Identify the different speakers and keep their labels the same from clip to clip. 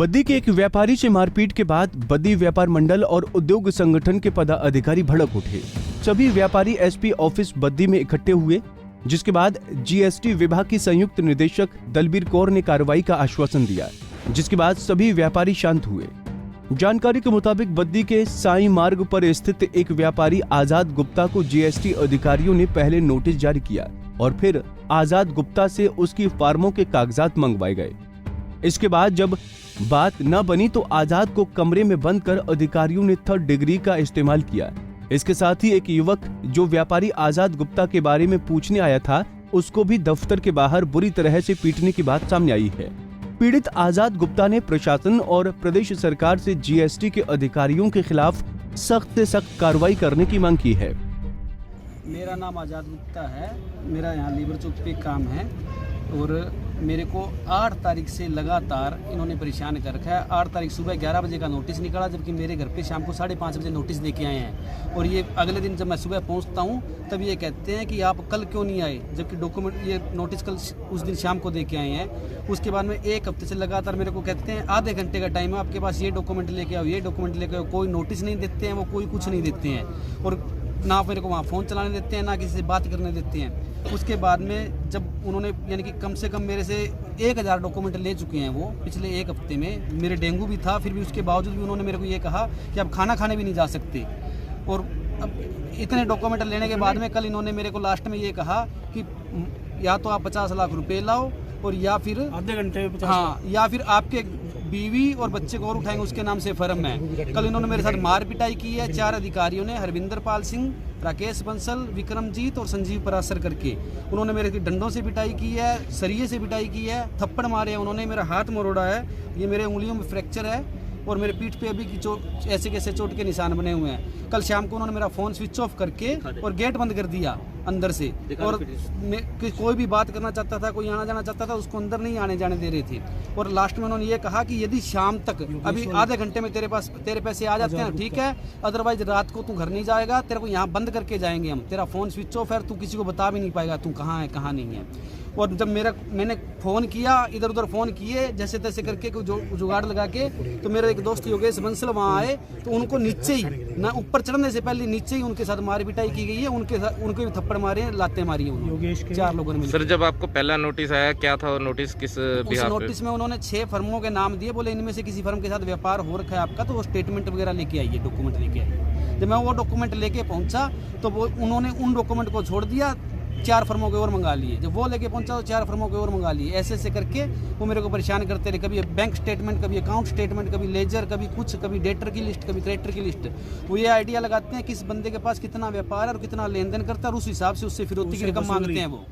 Speaker 1: बद्दी के एक व्यापारी से मारपीट के बाद बद्दी व्यापार मंडल और उद्योग संगठन के पदाधिकारी भड़क उठे। सभी व्यापारी एसपी ऑफिस बद्दी में इकट्ठे हुए, जिसके बाद जीएसटी विभाग की संयुक्त निदेशक दलबीर कौर ने कार्रवाई का आश्वासन दिया, जिसके बाद सभी व्यापारी शांत हुए। जानकारी के मुताबिक बद्दी के साई मार्ग पर स्थित एक व्यापारी आजाद गुप्ता को जीएसटी अधिकारियों ने पहले नोटिस जारी किया और फिर आजाद गुप्ता से उसकी फार्मों के कागजात मंगवाए गए। इसके बाद जब बात न बनी तो आजाद को कमरे में बंद कर अधिकारियों ने 3rd डिग्री का इस्तेमाल किया। इसके साथ ही एक युवक जो व्यापारी आजाद गुप्ता के बारे में पूछने आया था, उसको भी दफ्तर के बाहर बुरी तरह से पीटने की बात सामने आई है। पीड़ित आजाद गुप्ता ने प्रशासन और प्रदेश सरकार से जीएसटी के अधिकारियों के खिलाफ सख्त से सख्त कार्रवाई करने की मांग की है।
Speaker 2: मेरा नाम आजाद गुप्ता है, मेरा यहाँ लीवर चौक पे काम है और मेरे को 8 तारीख से लगातार इन्होंने परेशान कर रखा है। 8 तारीख सुबह 11 बजे का नोटिस निकला, जबकि मेरे घर पे शाम को 5:30 बजे नोटिस लेके आए हैं। और ये अगले दिन जब मैं सुबह पहुंचता हूं तब ये कहते हैं कि आप कल क्यों नहीं आए, जबकि डॉक्यूमेंट ये नोटिस कल उस दिन शाम को दे के आए हैं। उसके बाद में 1 हफ्ते से लगातार मेरे को कहते हैं आधे घंटे का टाइम है आपके पास, ये डॉक्यूमेंट लेके आओ, ये डॉक्यूमेंट लेके आओ। कोई नोटिस नहीं देते हैं वो, कोई कुछ नहीं देते हैं और ना मेरे को वहाँ फ़ोन चलाने देते हैं, ना किसी से बात करने देते हैं। उसके बाद में जब उन्होंने यानी कि कम से कम मेरे से 1000 डॉक्यूमेंट ले चुके हैं वो पिछले 1 हफ्ते में। मेरे डेंगू भी था, फिर भी उसके बावजूद भी उन्होंने मेरे को ये कहा कि अब खाना खाने भी नहीं जा सकते। और अब इतने डॉक्यूमेंट लेने के बाद में कल इन्होंने मेरे को लास्ट में ये कहा कि या तो आप 50 लाख रुपए लाओ और या फिर
Speaker 3: आधे घंटे में
Speaker 2: या फिर आपके बीवी और बच्चे को और उठाएंगे उसके नाम से फर्म है। कल इन्होंने मेरे साथ मार पिटाई की है 4 अधिकारियों ने, हरविंदर पाल सिंह, राकेश बंसल, विक्रमजीत और संजीव परासर करके। उन्होंने मेरे डंडों से पिटाई की है, सरिये से पिटाई की है, थप्पड़ मारे हैं उन्होंने, मेरा हाथ मरोड़ा है, ये मेरे उंगलियों में फ्रैक्चर है और मेरे पीठ पे अभी की चोट, ऐसे कैसे चोट के निशान बने हुए हैं। कल शाम को उन्होंने मेरा फ़ोन स्विच ऑफ करके और गेट बंद कर दिया अंदर से, और कोई भी बात करना चाहता था, कोई आना जाना चाहता था, उसको अंदर नहीं आने जाने दे रहे थे। और लास्ट में उन्होंने ये कहा कि यदि शाम तक अभी आधे घंटे में तेरे पैसे आ जाते हैं ठीक है, अदरवाइज रात को तू घर नहीं जाएगा, तेरे को यहाँ बंद करके जाएंगे हम, तेरा फ़ोन स्विच ऑफ है, तू किसी को बता भी नहीं पाएगा तू कहाँ है कहाँ नहीं है। और जब मैंने फ़ोन किया, इधर उधर फ़ोन किए जैसे तैसे करके कोई जुगाड़ लगा के, तो मेरा एक दोस्त योगेश बंसल वहाँ आए तो उनको नीचे ही ना, ऊपर चढ़ने से पहले नीचे ही उनके साथ मार पिटाई की गई है। उनको भी थप्पड़ मारे, लाते मारी है उन्होंने, 4 लोगों ने।
Speaker 4: सर, जब आपको पहला नोटिस आया क्या था और नोटिस किस बिहाफ पे?
Speaker 2: नोटिस में उन्होंने 6 फर्मों के नाम दिए, बोले इनमें से किसी फर्म के साथ व्यापार हो रखा है आपका, तो वो स्टेटमेंट वगैरह लेके आइए, डॉक्यूमेंट लेके आइए। जब मैं वो डॉक्यूमेंट लेके पहुंचा तो वो उन्होंने उन डॉक्यूमेंट को छोड़ दिया, 4 फर्मों के और मंगा लिए। जब वो लेके पहुंचा तो 4 फर्मों के और मंगा लिए। ऐसे करके वो मेरे को परेशान करते रहे, कभी बैंक स्टेटमेंट, कभी अकाउंट स्टेटमेंट, कभी लेजर, कभी कुछ, कभी डेटर की लिस्ट, कभी क्रेडिटर की लिस्ट। वो ये आइडिया लगाते हैं किस बंदे के पास कितना व्यापार है और कितना लेन देन करता है, और उस हिसाब से उससे फिरौती की रकम मांगते हैं। वो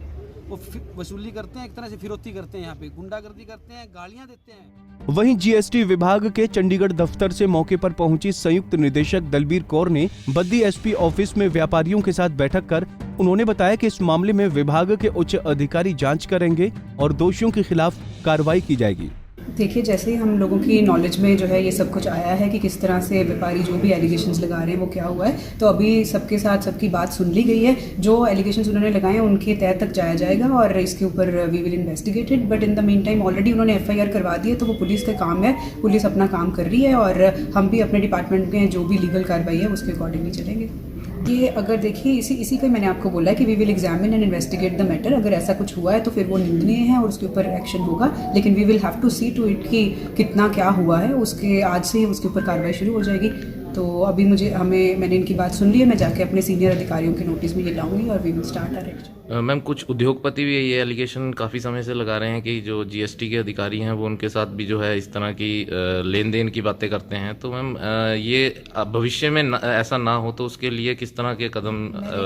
Speaker 2: वसूली करते हैं, एक तरह से फिरौती करते हैं, यहाँ पे गुंडागर्दी करते हैं, गालियाँ देते हैं।
Speaker 1: वहीं जीएसटी विभाग के चंडीगढ़ दफ्तर से मौके पर पहुंची संयुक्त निदेशक दलबीर कौर ने बद्दी एसपी ऑफिस में व्यापारियों के साथ बैठक कर उन्होंने बताया कि इस मामले में विभाग के उच्च अधिकारी जांच करेंगे और दोषियों के खिलाफ कार्रवाई की जाएगी।
Speaker 5: देखिए, जैसे ही हम लोगों की नॉलेज में जो है ये सब कुछ आया है कि किस तरह से व्यापारी जो भी एलिगेशंस लगा रहे हैं वो क्या हुआ है, तो अभी सबके साथ सबकी बात सुन ली गई है। जो एलिगेशंस उन्होंने लगाए हैं उनके तह तक जाया जाएगा और इसके ऊपर we will investigated. But in the meantime already उन्होंने FIR करवा दी है, तो वो पुलिस का काम है, पुलिस अपना काम कर रही है और हम भी अपने डिपार्टमेंट में जो भी लीगल कार्रवाई है उसके अकॉर्डिंगली चलेंगे। ये अगर देखिए इसी का मैंने आपको बोला है कि we will examine and investigate the matter. अगर ऐसा कुछ हुआ है तो फिर वो निंदनीय है और उसके ऊपर एक्शन होगा, लेकिन we will have to see to it कि कितना क्या हुआ है, उसके आज से ही उसके ऊपर कार्रवाई शुरू हो जाएगी। तो अभी मैंने इनकी बात सुन ली है, मैं जाके अपने सीनियर अधिकारियों के नोटिस में ये लाऊंगी और we will start our action.
Speaker 4: Ma'am, कुछ उद्योगपति भी ये एलिगेशन काफ़ी समय से लगा रहे हैं कि जो जीएसटी के अधिकारी हैं वो उनके साथ भी जो है इस तरह की लेन देन की बातें करते हैं। तो मैम, ये भविष्य में ऐसा ना हो तो उसके लिए किस तरह के कदम?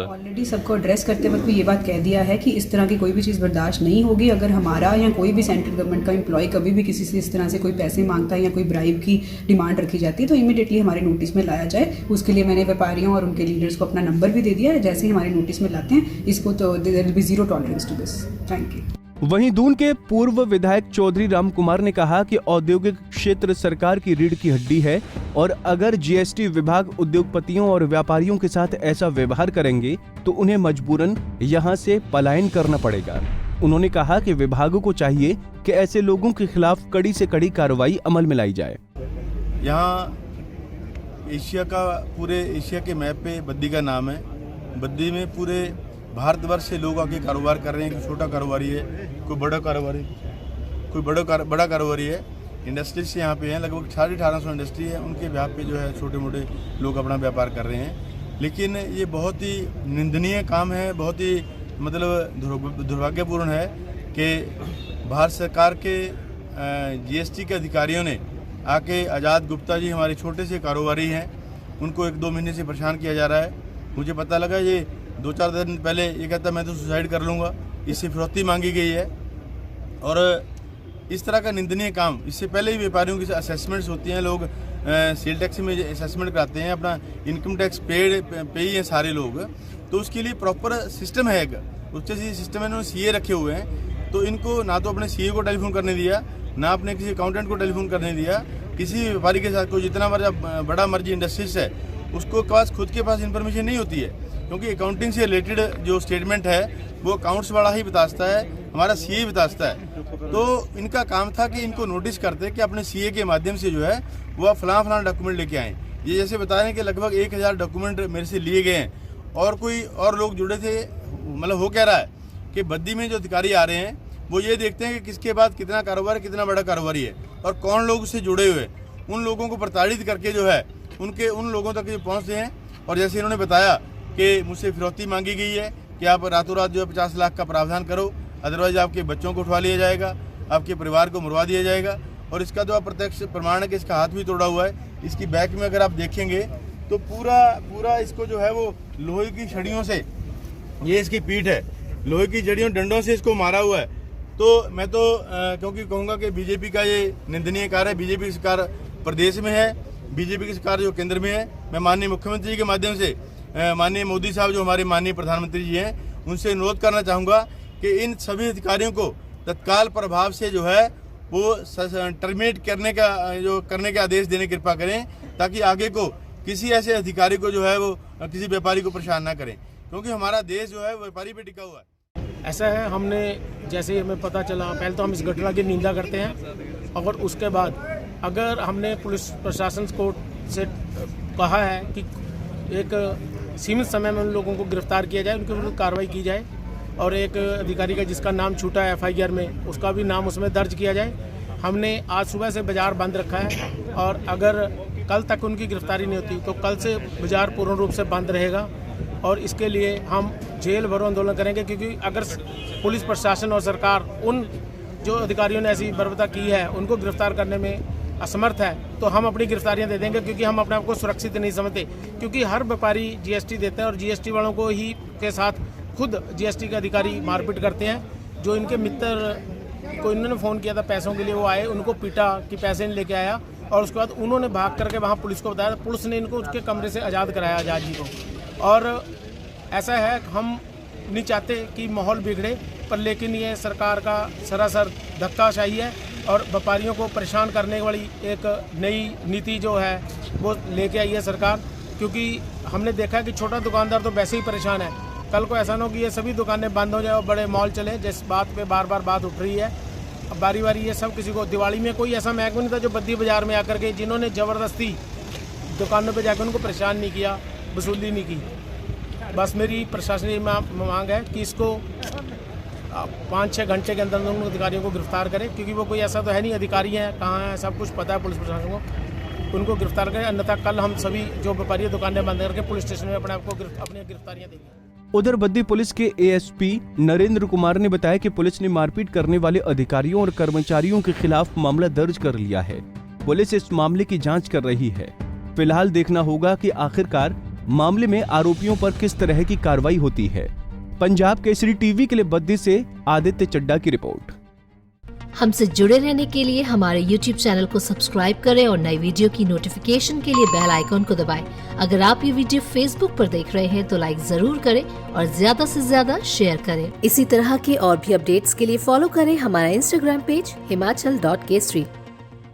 Speaker 5: ऑलरेडी सबको एड्रेस करते वक्त ये बात कह दिया है कि इस तरह की कोई भी चीज़ बर्दाश्त नहीं होगी। अगर हमारा या कोई भी सेंट्रल गवर्नमेंट का एम्प्लॉय कभी भी किसी से इस तरह से कोई पैसे मांगता है या कोई ब्राइब की डिमांड रखी जाती है तो इमीडिएटली हमारे नोटिस में लाया जाए। उसके लिए मैंने व्यापारियों और उनके लीडर्स को अपना नंबर भी दे दिया है। जैसे ही हमारे नोटिस में लाते हैं इसको तो there will be zero tolerance to this. Thank you.
Speaker 1: वहीं दून के पूर्व विधायक चौधरी राम कुमार ने कहा कि औद्योगिक क्षेत्र सरकार की रीढ़ की हड्डी है और अगर जीएसटी विभाग उद्योगपतियों और व्यापारियों के साथ ऐसा व्यवहार करेंगे तो उन्हें मजबूरन यहां से पलायन करना पड़ेगा। उन्होंने कहा कि विभागों को चाहिए कि ऐसे लोगों के खिलाफ कड़ी से कड़ी कार्रवाई अमल में लाई जाए।
Speaker 3: यहाँ एशिया का, पूरे एशिया के मैप पे बद्दी का नाम है। बद्दी में पूरे भारतवर्ष से लोग आके कारोबार कर रहे हैं। कोई छोटा कारोबारी है, कोई बड़ा कारोबारी, कोई बड़ा कारोबारी है। इंडस्ट्री से यहाँ पे हैं, लगभग 1850 इंडस्ट्री है। उनके व्याप पे जो है छोटे मोटे लोग अपना व्यापार कर रहे हैं। लेकिन ये बहुत ही निंदनीय काम है, बहुत ही मतलब दुर्भाग्यपूर्ण है कि भारत सरकार के जीएसटी के अधिकारियों ने आके आज़ाद गुप्ता जी हमारे छोटे से कारोबारी हैं, उनको 1-2 महीने से परेशान किया जा रहा है। मुझे पता लगा ये 2-4 दिन पहले ये कहता मैं तो सुसाइड कर लूँगा, इससे फिरौती मांगी गई है। और इस तरह का निंदनीय काम, इससे पहले ही व्यापारियों की असेसमेंट्स होती हैं, लोग सेल टैक्स में असेसमेंट कराते हैं, अपना इनकम टैक्स पे ही हैं सारे लोग, तो उसके लिए प्रॉपर सिस्टम है, एक उससे सिस्टम है। इन्होंने सीए रखे हुए हैं, तो इनको ना तो अपने सीए को टेलीफोन करने दिया, ना अपने किसी अकाउंटेंट को टेलीफोन करने दिया। किसी व्यापारी के साथ कोई जितना बड़ा मर्जी इंडस्ट्रीज है उसको पास खुद के पास इन्फॉर्मेशन नहीं होती है, क्योंकि अकाउंटिंग से रिलेटेड जो स्टेटमेंट है वो अकाउंट्स वाला ही बताता है, हमारा सीए बताता है। तो इनका काम था कि इनको नोटिस करते कि अपने सीए के माध्यम से जो है वो फलां डॉक्यूमेंट लेके आएँ। ये जैसे बता रहे हैं कि लगभग 1000 डॉक्यूमेंट मेरे से लिए गए हैं, और कोई और लोग जुड़े थे। मतलब हो क्या रहा है कि बद्दी में जो अधिकारी आ रहे हैं वो ये देखते हैं कि किसके बाद कितना कारोबार, कितना बड़ा कारोबारी है और कौन लोग उससे जुड़े हुए, उन लोगों को प्रताड़ित करके जो है उन लोगों तक जो पहुँचते हैं। और जैसे इन्होंने बताया कि मुझसे फिरौती मांगी गई है कि आप रातों रात जो है 50 लाख का प्रावधान करो, अदरवाइज आपके बच्चों को उठवा लिया जाएगा, आपके परिवार को मरवा दिया जाएगा। और इसका जो प्रत्यक्ष प्रमाण है कि इसका हाथ भी तोड़ा हुआ है। इसकी बैक में अगर आप देखेंगे तो पूरा इसको जो है वो लोहे की छड़ियों से, ये इसकी पीठ है, लोहे की जड़ियों डंडों से इसको मारा हुआ है। तो मैं तो क्योंकि कहूँगा कि बीजेपी का ये निंदनीय कार्य है। बीजेपी की सरकार प्रदेश में है, बीजेपी की सरकार जो केंद्र में है। मैं माननीय मुख्यमंत्री जी के माध्यम से माननीय मोदी साहब जो हमारे माननीय प्रधानमंत्री जी हैं, उनसे अनुरोध करना चाहूँगा कि इन सभी अधिकारियों को तत्काल प्रभाव से जो है वो टर्मिनेट करने के आदेश देने की कृपा करें, ताकि आगे को किसी ऐसे अधिकारी को जो है वो किसी व्यापारी को परेशान ना करें, क्योंकि हमारा देश जो है व्यापारी पे टिका हुआ है।
Speaker 6: ऐसा है, हमने जैसे हमें पता चला, पहले तो हम इस घटना की निंदा करते हैं, और उसके बाद अगर हमने पुलिस प्रशासन को से कहा है कि एक सीमित समय में उन लोगों को गिरफ्तार किया जाए, उनके विरुद्ध कार्रवाई की जाए, और एक अधिकारी का जिसका नाम छूटा है एफआईआर में, उसका भी नाम उसमें दर्ज किया जाए। हमने आज सुबह से बाज़ार बंद रखा है, और अगर कल तक उनकी गिरफ्तारी नहीं होती तो कल से बाज़ार पूर्ण रूप से बंद रहेगा, और इसके लिए हम जेल भरो आंदोलन करेंगे। क्योंकि अगर पुलिस प्रशासन और सरकार उन जो अधिकारियों ने ऐसी बर्बरता की है उनको गिरफ्तार करने में असमर्थ है, तो हम अपनी गिरफ्तारियां दे देंगे, क्योंकि हम अपने आप को सुरक्षित नहीं समझते। क्योंकि हर व्यापारी जीएसटी देता है, और जीएसटी वालों को ही के साथ खुद जीएसटी के अधिकारी मारपीट करते हैं। जो इनके मित्र को इन्होंने फ़ोन किया था पैसों के लिए, वो आए, उनको पीटा कि पैसे नहीं लेके आया, और उसके बाद उन्होंने भाग करके वहाँ पुलिस को बताया, पुलिस ने इनको उसके कमरे से आज़ाद कराया, आज़ाद जी को। और ऐसा है, हम नहीं चाहते कि माहौल बिगड़े, पर लेकिन ये सरकार का सरासर धक्काशाही है, और व्यापारियों को परेशान करने वाली एक नई नीति जो है वो लेके आई है सरकार। क्योंकि हमने देखा है कि छोटा दुकानदार तो वैसे ही परेशान है, कल को ऐसा ना हो कि ये सभी दुकानें बंद हो जाए और बड़े मॉल चले, जिस बात पे बार बार बात उठ रही है। अब बारी बारी ये सब किसी को, दिवाली में कोई ऐसा महकमा नहीं था जो बद्दी बाज़ार में आकर के जिन्होंने ज़बरदस्ती दुकानों पे जाकर उनको परेशान नहीं किया, वसूली नहीं की। बस मेरी प्रशासनिक मांग है कि इसको 5-6 घंटे के अंदर उन अधिकारियों को गिरफ्तार करें, क्योंकि वो कोई ऐसा तो है नहीं, अधिकारी हैं, कहाँ हैं, सब कुछ पता है पुलिस प्रशासन को, उनको गिरफ्तार करें। अन्यथा कल हम सभी जो व्यापारी दुकानें बंद करके पुलिस स्टेशन में अपने आप को अपनी गिरफ्तारियाँ देंगे।
Speaker 1: उधर बद्दी पुलिस के एएसपी नरेंद्र कुमार ने बताया कि पुलिस ने मारपीट करने वाले अधिकारियों और कर्मचारियों के खिलाफ मामला दर्ज कर लिया है। पुलिस इस मामले की जांच कर रही है। फिलहाल देखना होगा कि आखिरकार मामले में आरोपियों पर किस तरह की कार्रवाई होती है। पंजाब केसरी टीवी के लिए बद्दी से आदित्य चड्डा की रिपोर्ट।
Speaker 7: हमसे जुड़े रहने के लिए हमारे YouTube चैनल को सब्सक्राइब करें और नई वीडियो की नोटिफिकेशन के लिए बेल आइकॉन को दबाएं। अगर आप ये वीडियो Facebook पर देख रहे हैं तो लाइक जरूर करें और ज्यादा से ज्यादा शेयर करें। इसी तरह के और भी अपडेट्स के लिए फॉलो करें हमारा Instagram पेज himachal.kesri।